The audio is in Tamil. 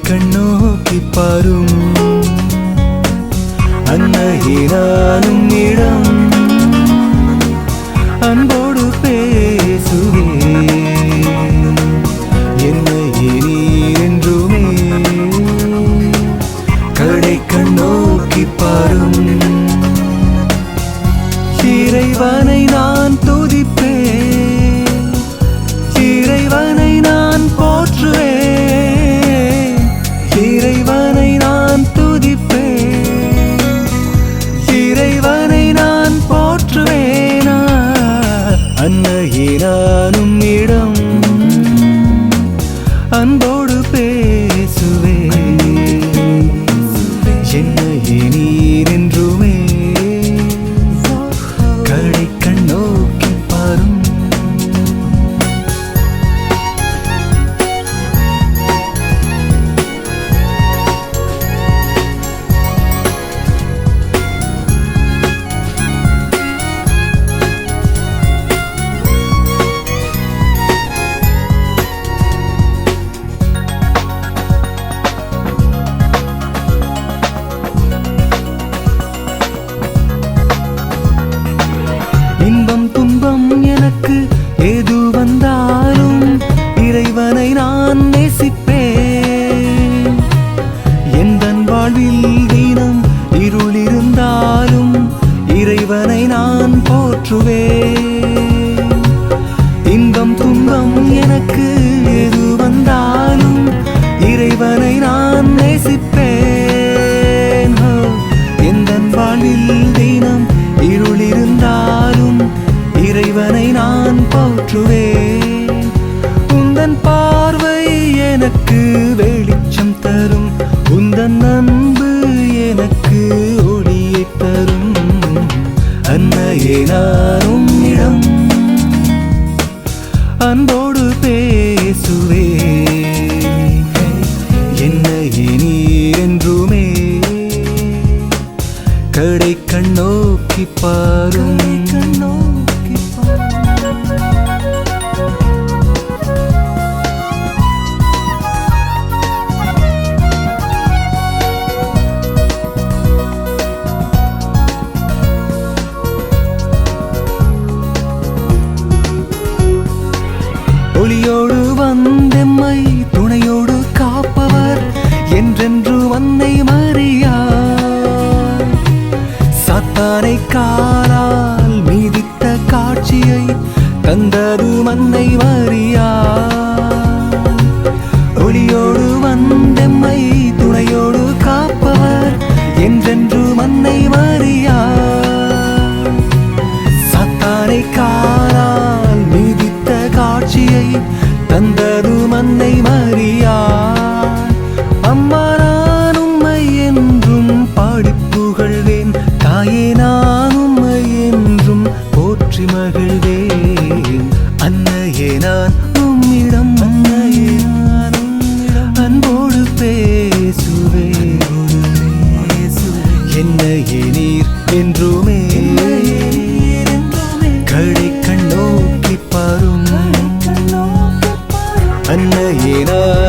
கண்ணோக்கி பாரும் அன்னையே நானும் இடம் அன்போடு பேசுவே என்னையே நீ என்றுமே கடை கண்ணோக்கி பாரும் இறைவனை நான் துதிப்பேன் இறைவனை நான் போற்றுவேன் இறைவனை நான் துதிப்பேன் இறைவனை நான் போற்றுவேன் அன்னையே நானும் இடம் அன்போடு பேசுவேன் என்னையே நீர் என்றுமே கடை கண்ணோக்கி பாரும் இன்பம் துன்பம் எனக்கு எது வந்தாலும் இறைவனை நான் நேசிப்பேன் எந்தன் வாழ்வில் தினம் இருள் இருந்தாலும் இறைவனை நான் போற்றுவேன் இன்பம் துன்பம் எனக்கு எது வந்தாலும் இறைவனை நான் நேசிப்பேன் எந்தன் வாழ்வில் தினம் இருள் இருந்தாலும் இறைவனை நான் போற்றுவேன் உந்தன் பார்வை எனக்கு வெளிச்சம் தரும் உந்தன் அன்பு எனக்கு ஒளியை தரும் அன்னையே நானும் இடம் அன்போடு பேசுவேன் என்னையே நீர் என்றுமே கடை கண்ணோக்கி பாரும் ஒளியோடு வந்தெம்மை துணையோடு காப்பவர் என்றென்று அன்னை மரியாள் சாத்தானை காலால் மீதித்த காட்சியை தந்தது அன்னை மரியாள் ஒளியோடு வந்தெம்மை துணையோடு காப்பவர் என்றென்று அன்னை மரியாள் சாத்தானை காலால் மீதித்த காட்சியை தந்தது அன்னை மரியாள் அம்மா நான் உம்மை என்றும் பாடிப் புகழ்வேன் தாயே நான் உம்மை என்றும் போற்றி மகிழ்வேன் அன்னையே நான் உம்மிடம் அன்னையே நான் அன்போடு பேசுவேன் என்னையே நீர் என்றுமே கடை கண்ணோக்கி பாரும் அன்னையே நான்